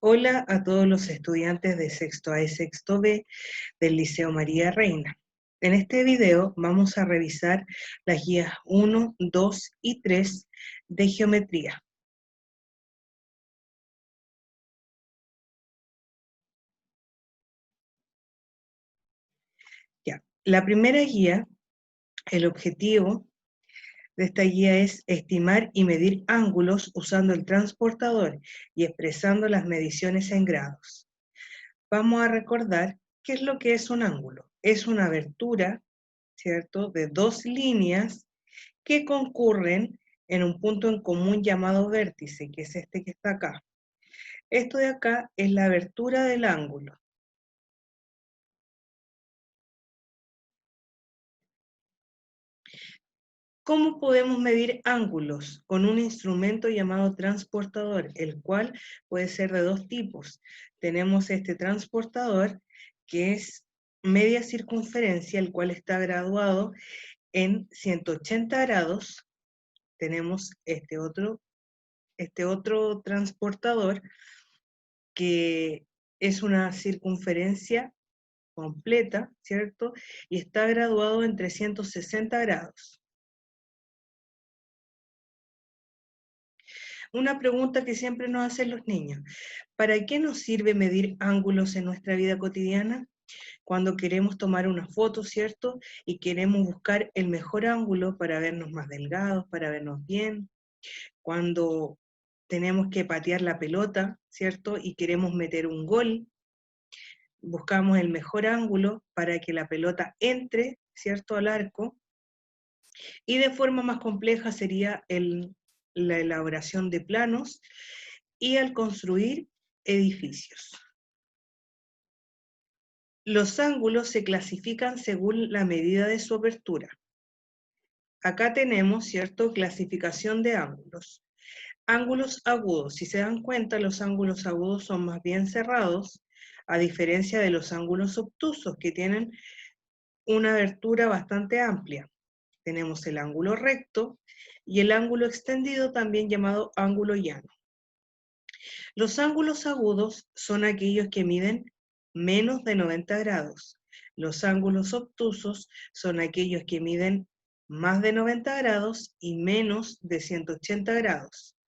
Hola a todos los estudiantes de sexto A y sexto B del Liceo María Reina. En este video vamos a revisar las guías 1, 2 y 3 de geometría. Ya. La primera guía, el objetivo de esta guía es estimar y medir ángulos usando el transportador y expresando las mediciones en grados. Vamos a recordar qué es lo que es un ángulo. Es una abertura, ¿cierto?, de dos líneas que concurren en un punto en común llamado vértice, que es este que está acá. Esto de acá es la abertura del ángulo. ¿Cómo podemos medir ángulos? Con un instrumento llamado transportador, el cual puede ser de dos tipos. Tenemos este transportador que es media circunferencia, el cual está graduado en 180 grados. Tenemos este otro transportador que es una circunferencia completa, ¿cierto? Y está graduado en 360 grados. Una pregunta que siempre nos hacen los niños: ¿para qué nos sirve medir ángulos en nuestra vida cotidiana? Cuando queremos tomar una foto, ¿cierto? Y queremos buscar el mejor ángulo para vernos más delgados, para vernos bien. Cuando tenemos que patear la pelota, ¿cierto? Y queremos meter un gol, buscamos el mejor ángulo para que la pelota entre, ¿cierto?, al arco. Y de forma más compleja sería la elaboración de planos y al construir edificios. Los ángulos se clasifican según la medida de su apertura. Acá tenemos, ¿cierto?, clasificación de ángulos. Ángulos agudos. Si se dan cuenta, los ángulos agudos son más bien cerrados, a diferencia de los ángulos obtusos, que tienen una abertura bastante amplia. Tenemos el ángulo recto y el ángulo extendido, también llamado ángulo llano. Los ángulos agudos son aquellos que miden menos de 90 grados. Los ángulos obtusos son aquellos que miden más de 90 grados y menos de 180 grados.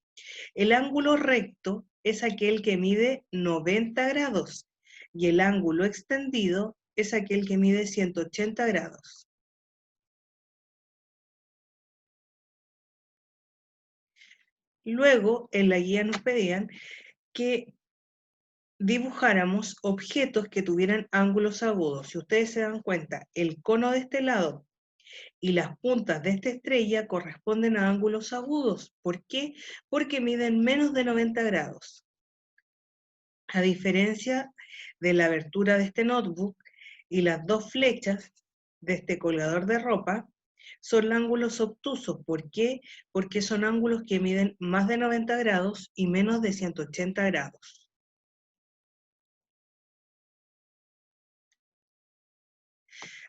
El ángulo recto es aquel que mide 90 grados y el ángulo extendido es aquel que mide 180 grados. Luego, en la guía nos pedían que dibujáramos objetos que tuvieran ángulos agudos. Si ustedes se dan cuenta, el cono de este lado y las puntas de esta estrella corresponden a ángulos agudos. ¿Por qué? Porque miden menos de 90 grados. A diferencia de la abertura de este notebook y las dos flechas de este colgador de ropa, son ángulos obtusos. ¿Por qué? Porque son ángulos que miden más de 90 grados y menos de 180 grados.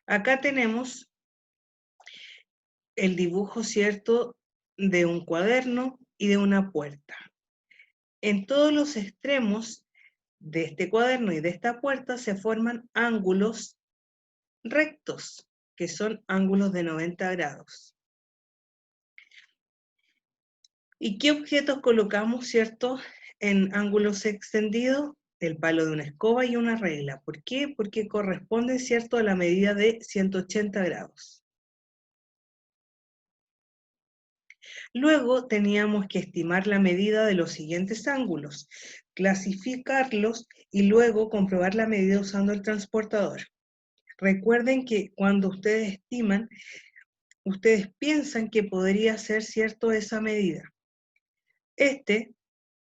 Acá tenemos el dibujo, ¿cierto?, de un cuaderno y de una puerta. En todos los extremos de este cuaderno y de esta puerta se forman ángulos rectos, que son ángulos de 90 grados. ¿Y qué objetos colocamos, cierto, en ángulos extendidos? El palo de una escoba y una regla. ¿Por qué? Porque corresponde, cierto, a la medida de 180 grados. Luego teníamos que estimar la medida de los siguientes ángulos, clasificarlos y luego comprobar la medida usando el transportador. Recuerden que cuando ustedes estiman, ustedes piensan que podría ser cierto esa medida.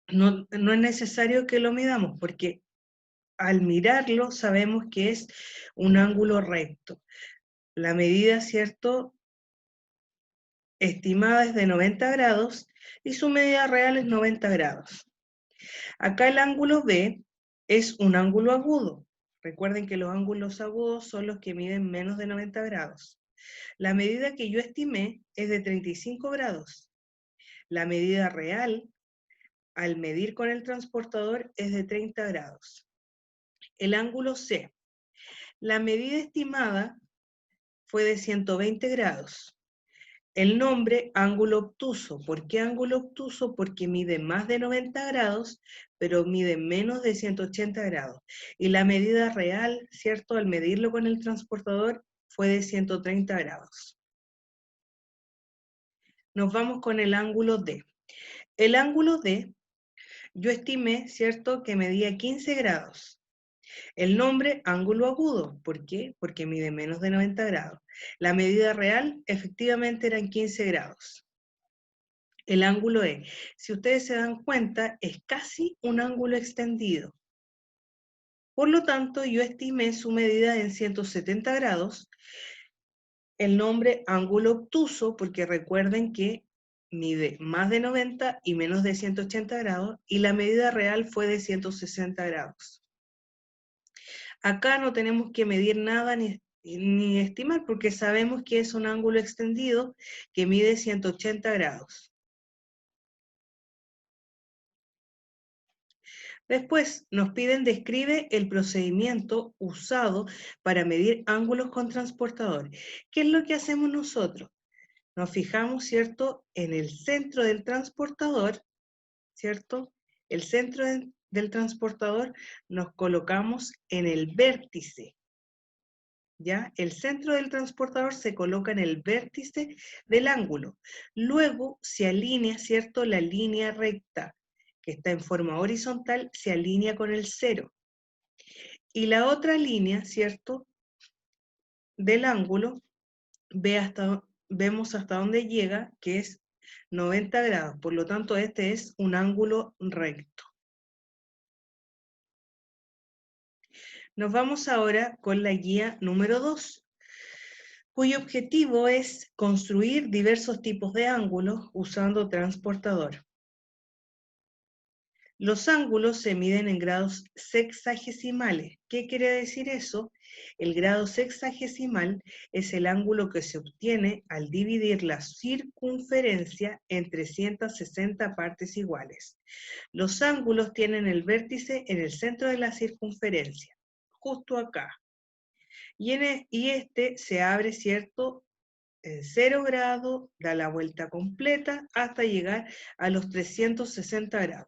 No es necesario que lo midamos, porque al mirarlo sabemos que es un ángulo recto. La medida, cierto, estimada es de 90 grados y su medida real es 90 grados. Acá el ángulo B es un ángulo agudo. Recuerden que los ángulos agudos son los que miden menos de 90 grados. La medida que yo estimé es de 35 grados. La medida real al medir con el transportador es de 30 grados. El ángulo C. La medida estimada fue de 120 grados. El nombre, ángulo obtuso. ¿Por qué ángulo obtuso? Porque mide más de 90 grados, pero mide menos de 180 grados. Y la medida real, ¿cierto? Al medirlo con el transportador, fue de 130 grados. Nos vamos con el ángulo D. El ángulo D, yo estimé, ¿cierto?, que medía 15 grados. El nombre, ángulo agudo. ¿Por qué? Porque mide menos de 90 grados. La medida real, efectivamente, eran 15 grados. El ángulo E, si ustedes se dan cuenta, es casi un ángulo extendido. Por lo tanto, yo estimé su medida en 170 grados. El nombre, ángulo obtuso, porque recuerden que mide más de 90 y menos de 180 grados, y la medida real fue de 160 grados. Acá no tenemos que medir nada ni estimar, porque sabemos que es un ángulo extendido que mide 180 grados. Después nos piden describe el procedimiento usado para medir ángulos con transportador. ¿Qué es lo que hacemos nosotros? Nos fijamos, ¿cierto?, en el centro del transportador, ¿cierto? El centro del transportador nos colocamos en el vértice, ¿ya? El centro del transportador se coloca en el vértice del ángulo. Luego se alinea, ¿cierto?, la línea recta que está en forma horizontal, se alinea con el 0. Y la otra línea, ¿cierto?, del ángulo, vemos hasta dónde llega, que es 90 grados. Por lo tanto, este es un ángulo recto. Nos vamos ahora con la guía número 2, cuyo objetivo es construir diversos tipos de ángulos usando transportador. Los ángulos se miden en grados sexagesimales. ¿Qué quiere decir eso? El grado sexagesimal es el ángulo que se obtiene al dividir la circunferencia en 360 partes iguales. Los ángulos tienen el vértice en el centro de la circunferencia, justo acá. Y este se abre, ¿cierto?, en 0 grados, da la vuelta completa hasta llegar a los 360 grados.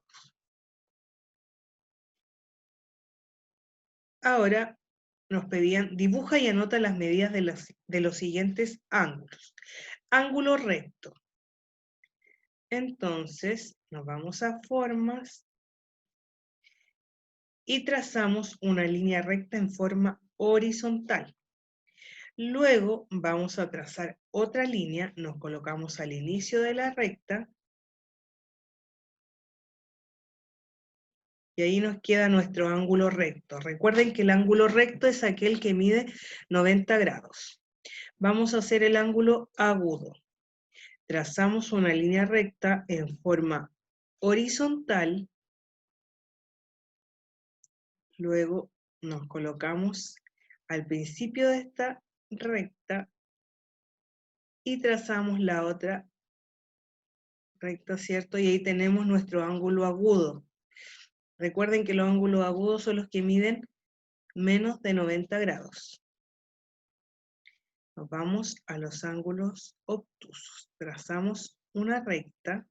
Ahora nos pedían, dibuja y anota las medidas de los siguientes ángulos. Ángulo recto. Entonces, nos vamos a formas y trazamos una línea recta en forma horizontal. Luego vamos a trazar otra línea, nos colocamos al inicio de la recta y ahí nos queda nuestro ángulo recto. Recuerden que el ángulo recto es aquel que mide 90 grados. Vamos a hacer el ángulo agudo. Trazamos una línea recta en forma horizontal, luego nos colocamos al principio de esta recta y trazamos la otra recta, ¿cierto? Y ahí tenemos nuestro ángulo agudo. Recuerden que los ángulos agudos son los que miden menos de 90 grados. Nos vamos a los ángulos obtusos. Trazamos una recta,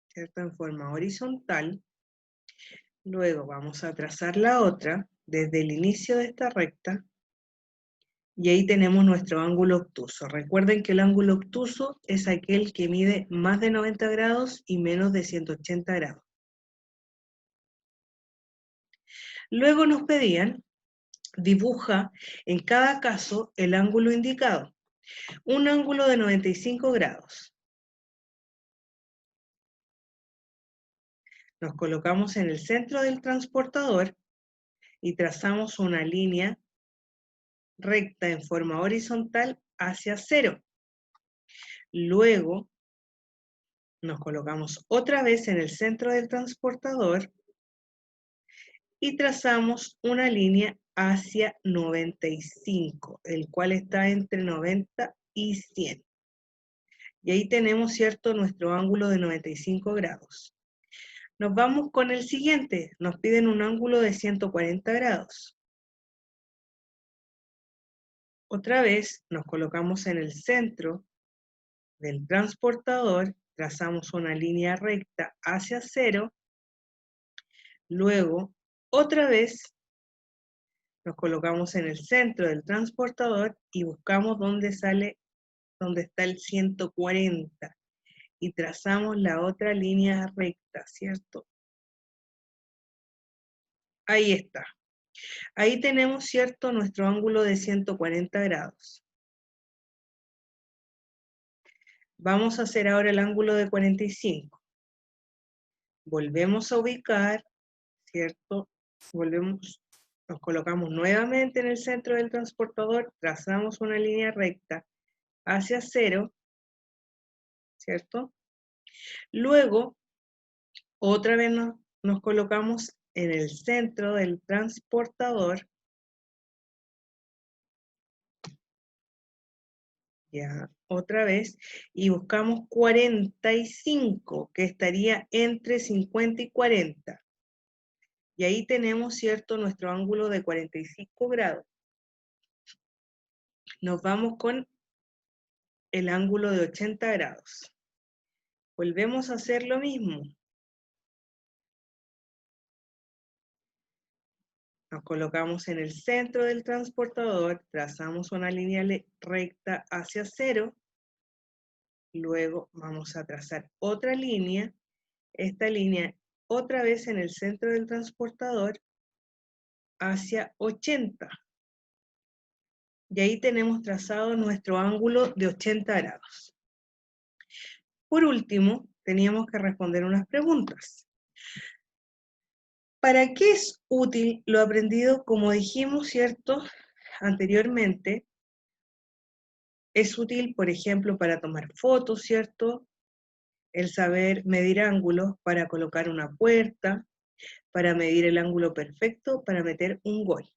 ¿cierto?, en forma horizontal. Luego vamos a trazar la otra desde el inicio de esta recta y ahí tenemos nuestro ángulo obtuso. Recuerden que el ángulo obtuso es aquel que mide más de 90 grados y menos de 180 grados. Luego nos pedían, dibuja en cada caso el ángulo indicado. Un ángulo de 95 grados. Nos colocamos en el centro del transportador y trazamos una línea recta en forma horizontal hacia 0. Luego nos colocamos otra vez en el centro del transportador y trazamos una línea hacia 95, el cual está entre 90 y 100. Y ahí tenemos, ¿cierto?, nuestro ángulo de 95 grados. Nos vamos con el siguiente. Nos piden un ángulo de 140 grados. Otra vez nos colocamos en el centro del transportador, trazamos una línea recta hacia cero, luego otra vez nos colocamos en el centro del transportador y buscamos dónde está el 140 y trazamos la otra línea recta, ¿cierto? Ahí está. Ahí tenemos, ¿cierto?, nuestro ángulo de 140 grados. Vamos a hacer ahora el ángulo de 45. Volvemos a ubicar, ¿cierto? Nos colocamos nuevamente en el centro del transportador, trazamos una línea recta hacia cero, ¿cierto? Luego, otra vez nos colocamos en el centro del transportador, ya, otra vez, y buscamos 45, que estaría entre 50 y 40. Y ahí tenemos, ¿cierto?, nuestro ángulo de 45 grados. Nos vamos con el ángulo de 80 grados. Volvemos a hacer lo mismo. Nos colocamos en el centro del transportador, trazamos una línea recta hacia cero, luego vamos a trazar otra línea, esta línea otra vez en el centro del transportador hacia 80. Y ahí tenemos trazado nuestro ángulo de 80 grados. Por último, teníamos que responder unas preguntas. ¿Para qué es útil lo aprendido? Como dijimos, ¿cierto?, anteriormente, es útil, por ejemplo, para tomar fotos, ¿cierto? El saber medir ángulos para colocar una puerta, para medir el ángulo perfecto, para meter un gol.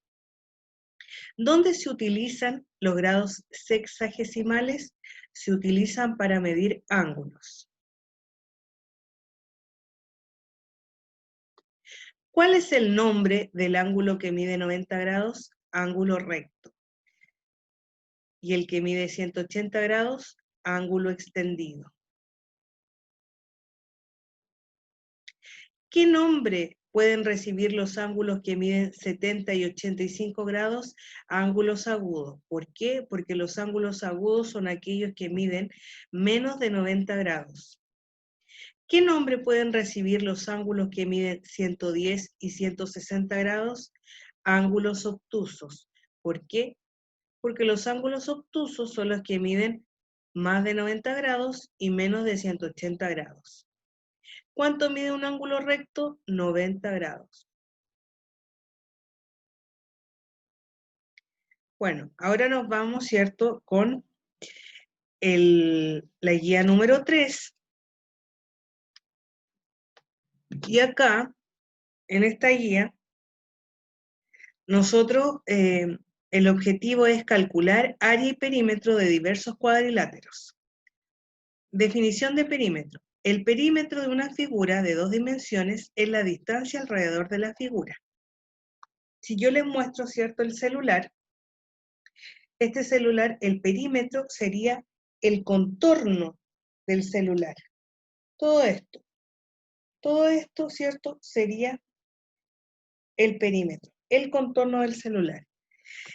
¿Dónde se utilizan los grados sexagesimales? Se utilizan para medir ángulos. ¿Cuál es el nombre del ángulo que mide 90 grados? Ángulo recto. Y el que mide 180 grados, ángulo extendido. ¿Qué nombre pueden recibir los ángulos que miden 70 y 85 grados? Ángulos agudos. ¿Por qué? Porque los ángulos agudos son aquellos que miden menos de 90 grados. ¿Qué nombre pueden recibir los ángulos que miden 110 y 160 grados? Ángulos obtusos. ¿Por qué? Porque los ángulos obtusos son los que miden más de 90 grados y menos de 180 grados. ¿Cuánto mide un ángulo recto? 90 grados. Bueno, ahora nos vamos, ¿cierto?, con la guía número 3. Y acá, en esta guía, nosotros, el objetivo es calcular área y perímetro de diversos cuadriláteros. Definición de perímetro. El perímetro de una figura de 2 dimensiones es la distancia alrededor de la figura. Si yo les muestro, ¿cierto?, el celular, este celular, el perímetro sería el contorno del celular. Todo esto, ¿cierto?, sería el perímetro, el contorno del celular.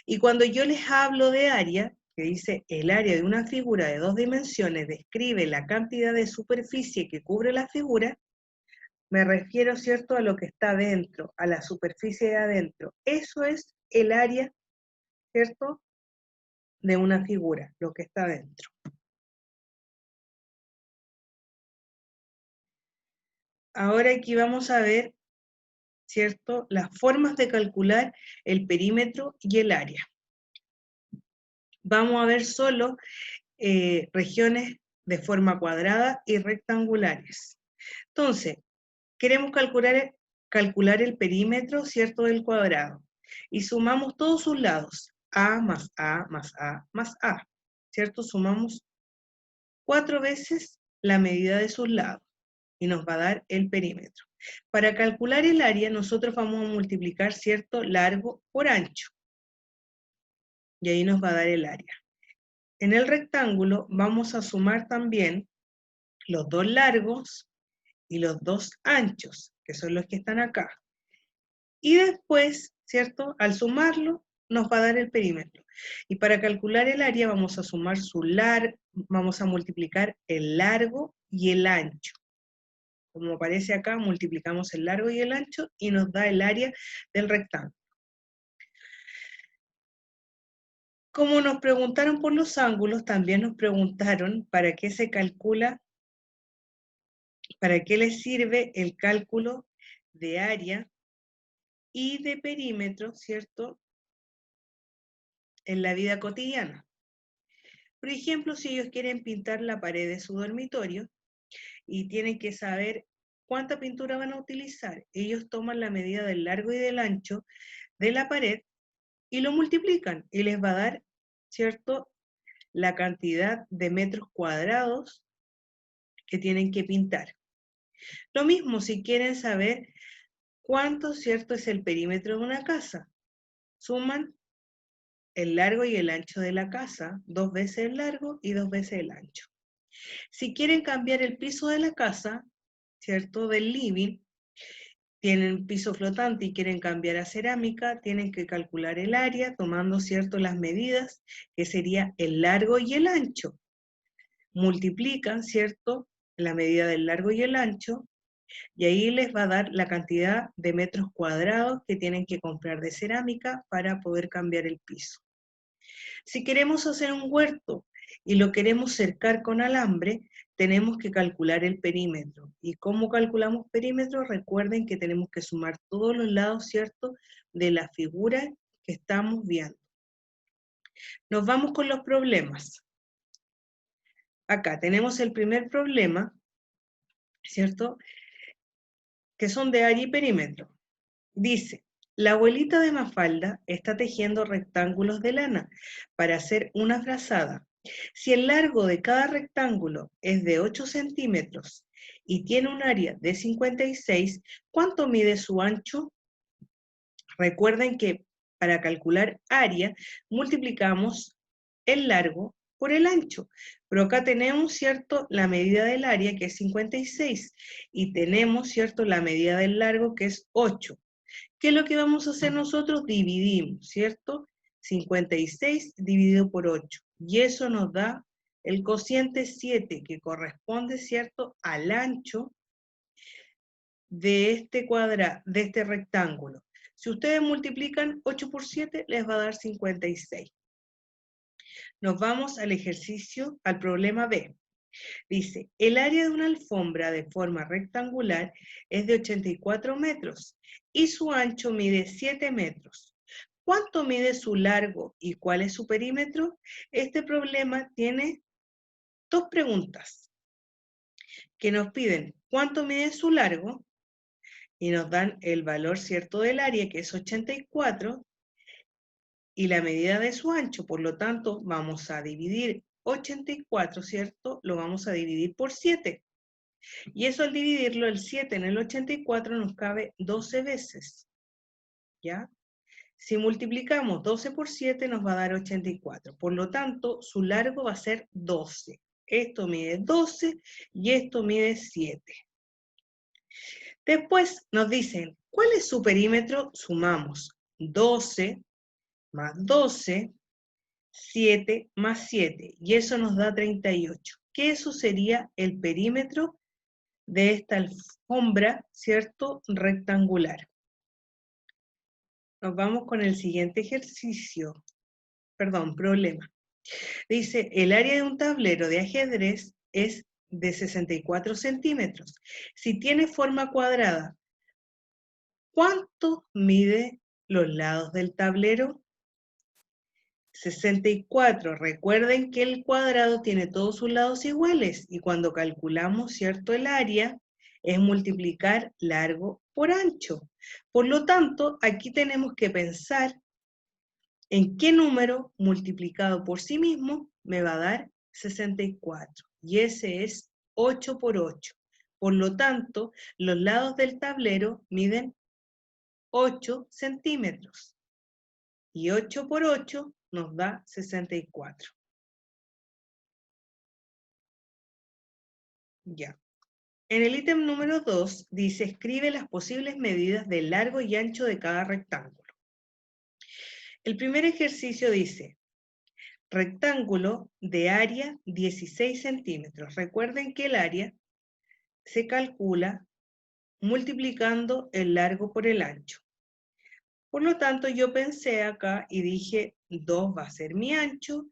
Y cuando yo les hablo de área, que dice el área de una figura de 2 dimensiones describe la cantidad de superficie que cubre la figura, me refiero, ¿cierto?, a lo que está dentro, a la superficie de adentro. Eso es el área, ¿cierto?, de una figura, lo que está dentro. Ahora aquí vamos a ver, ¿cierto?, las formas de calcular el perímetro y el área. Vamos a ver solo regiones de forma cuadrada y rectangulares. Entonces, queremos calcular el perímetro, ¿cierto?, del cuadrado. Y sumamos todos sus lados. A más A más A más A. ¿Cierto? Sumamos 4 veces la medida de sus lados y nos va a dar el perímetro. Para calcular el área, nosotros vamos a multiplicar, ¿cierto?, largo por ancho. Y ahí nos va a dar el área. En el rectángulo vamos a sumar también los 2 largos y los 2 anchos, que son los que están acá. Y después, ¿cierto?, al sumarlo, nos va a dar el perímetro. Y para calcular el área vamos a sumar vamos a multiplicar el largo y el ancho. Como aparece acá, multiplicamos el largo y el ancho y nos da el área del rectángulo. Como nos preguntaron por los ángulos, también nos preguntaron para qué se calcula, para qué les sirve el cálculo de área y de perímetro, ¿cierto?, en la vida cotidiana. Por ejemplo, si ellos quieren pintar la pared de su dormitorio y tienen que saber cuánta pintura van a utilizar, ellos toman la medida del largo y del ancho de la pared y lo multiplican y les va a dar, ¿cierto?, la cantidad de metros cuadrados que tienen que pintar. Lo mismo si quieren saber cuánto, ¿cierto?, es el perímetro de una casa. Suman el largo y el ancho de la casa, 2 veces el largo y 2 veces el ancho. Si quieren cambiar el piso de la casa, ¿cierto?, del living, tienen piso flotante y quieren cambiar a cerámica, tienen que calcular el área tomando, ¿cierto?, las medidas, que sería el largo y el ancho. Multiplican, ¿cierto?, la medida del largo y el ancho, y ahí les va a dar la cantidad de metros cuadrados que tienen que comprar de cerámica para poder cambiar el piso. Si queremos hacer un huerto y lo queremos cercar con alambre, tenemos que calcular el perímetro. ¿Y cómo calculamos perímetro? Recuerden que tenemos que sumar todos los lados, ¿cierto?, de la figura que estamos viendo. Nos vamos con los problemas. Acá tenemos el primer problema, ¿cierto?, que son de área y perímetro. Dice, la abuelita de Mafalda está tejiendo rectángulos de lana para hacer una frazada. Si el largo de cada rectángulo es de 8 centímetros y tiene un área de 56, ¿cuánto mide su ancho? Recuerden que para calcular área multiplicamos el largo por el ancho. Pero acá tenemos, ¿cierto?, la medida del área, que es 56, y tenemos, ¿cierto?, la medida del largo, que es 8. ¿Qué es lo que vamos a hacer nosotros? Dividimos, ¿cierto? 56 dividido por 8. Y eso nos da el cociente 7, que corresponde, ¿cierto?, al ancho de este rectángulo. Si ustedes multiplican 8 por 7, les va a dar 56. Nos vamos al ejercicio, al problema B. Dice, el área de una alfombra de forma rectangular es de 84 metros y su ancho mide 7 metros. ¿Cuánto mide su largo y cuál es su perímetro? Este problema tiene 2 preguntas que nos piden cuánto mide su largo y nos dan el valor, ¿cierto?, del área, que es 84, y la medida de su ancho. Por lo tanto, vamos a dividir 84, ¿cierto? Lo vamos a dividir por 7. Y eso al dividirlo, el 7 en el 84 nos cabe 12 veces. ¿Ya? Si multiplicamos 12 por 7 nos va a dar 84. Por lo tanto, su largo va a ser 12. Esto mide 12 y esto mide 7. Después nos dicen, ¿cuál es su perímetro? Sumamos 12 más 12, 7 más 7, y eso nos da 38. Que eso sería el perímetro de esta alfombra, ¿cierto?, rectangular. Nos vamos con el siguiente ejercicio, problema. Dice, el área de un tablero de ajedrez es de 64 centímetros. Si tiene forma cuadrada, ¿cuánto mide los lados del tablero? 64. Recuerden que el cuadrado tiene todos sus lados iguales y cuando calculamos, ¿cierto?, el área es multiplicar largo por ancho. Por lo tanto, aquí tenemos que pensar en qué número multiplicado por sí mismo me va a dar 64. y ese es 8 por 8. Por lo tanto, los lados del tablero miden 8 centímetros. Y 8 por 8 nos da 64. Ya. En el ítem número 2 dice, escribe las posibles medidas de largo y ancho de cada rectángulo. El primer ejercicio dice, rectángulo de área 16 centímetros. Recuerden que el área se calcula multiplicando el largo por el ancho. Por lo tanto, yo pensé acá y dije, 2 va a ser mi ancho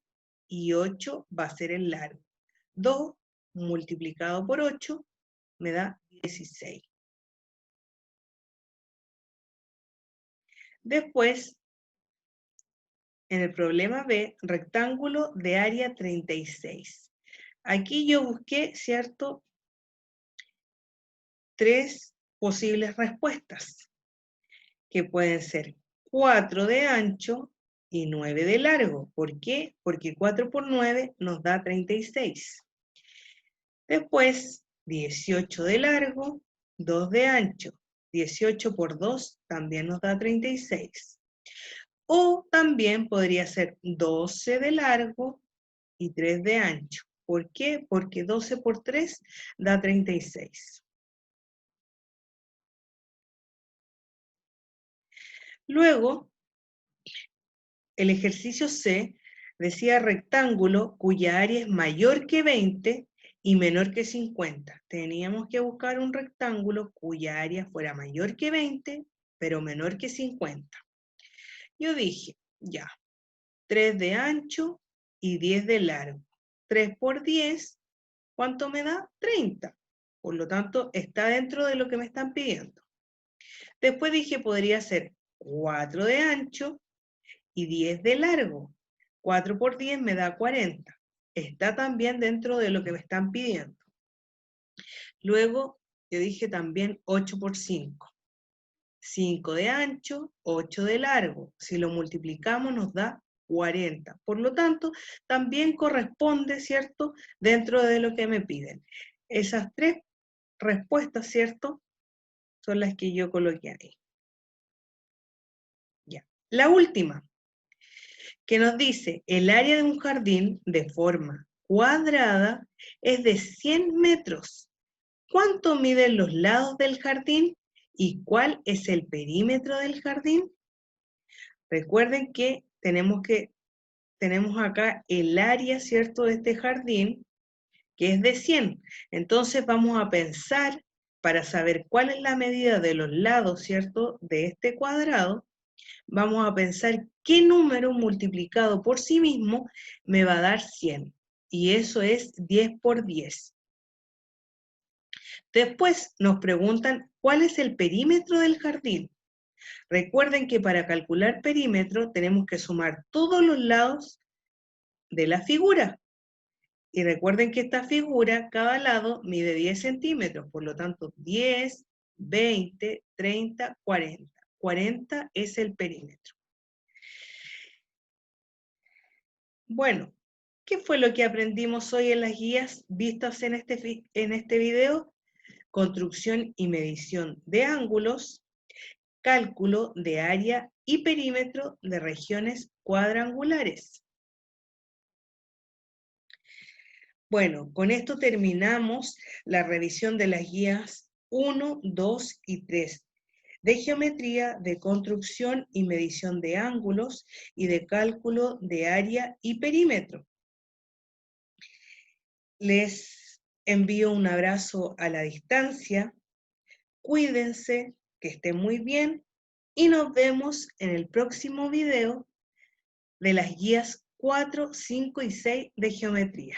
y 8 va a ser el largo. 2 multiplicado por 8 me da 16. Después, en el problema B, rectángulo de área 36. Aquí yo busqué, ¿cierto?, 3 posibles respuestas, que pueden ser 4 de ancho y 9 de largo. ¿Por qué? Porque 4 por 9 nos da 36. Después, 18 de largo, 2 de ancho. 18 por 2 también nos da 36. O también podría ser 12 de largo y 3 de ancho. ¿Por qué? Porque 12 por 3 da 36. Luego, el ejercicio C decía rectángulo cuya área es mayor que 20 y menor que 50. Teníamos que buscar un rectángulo cuya área fuera mayor que 20, pero menor que 50. Yo dije, ya, 3 de ancho y 10 de largo. 3 por 10, ¿cuánto me da? 30. Por lo tanto, está dentro de lo que me están pidiendo. Después dije, podría ser 4 de ancho y 10 de largo. 4 por 10 me da 40. Está también dentro de lo que me están pidiendo. Luego, yo dije también 8 por 5. 5 de ancho, 8 de largo. Si lo multiplicamos nos da 40. Por lo tanto, también corresponde, ¿cierto?, dentro de lo que me piden. Esas 3 respuestas, ¿cierto?, son las que yo coloqué ahí. Ya. La última, que nos dice, el área de un jardín de forma cuadrada es de 100 metros. ¿Cuánto miden los lados del jardín y cuál es el perímetro del jardín? Recuerden que tenemos acá el área, ¿cierto?, de este jardín, que es de 100. Entonces vamos a pensar, para saber cuál es la medida de los lados, ¿cierto?, de este cuadrado, vamos a pensar qué número multiplicado por sí mismo me va a dar 100. Y eso es 10 por 10. Después nos preguntan cuál es el perímetro del jardín. Recuerden que para calcular perímetro tenemos que sumar todos los lados de la figura. Y recuerden que esta figura, cada lado mide 10 centímetros, por lo tanto 10, 20, 30, 40. 40 es el perímetro. Bueno, ¿qué fue lo que aprendimos hoy en las guías vistas en este video? Construcción y medición de ángulos, cálculo de área y perímetro de regiones cuadrangulares. Bueno, con esto terminamos la revisión de las guías 1, 2 y 3 de geometría, de construcción y medición de ángulos y de cálculo de área y perímetro. Les envío un abrazo a la distancia, cuídense, que estén muy bien y nos vemos en el próximo video de las guías 4, 5 y 6 de geometría.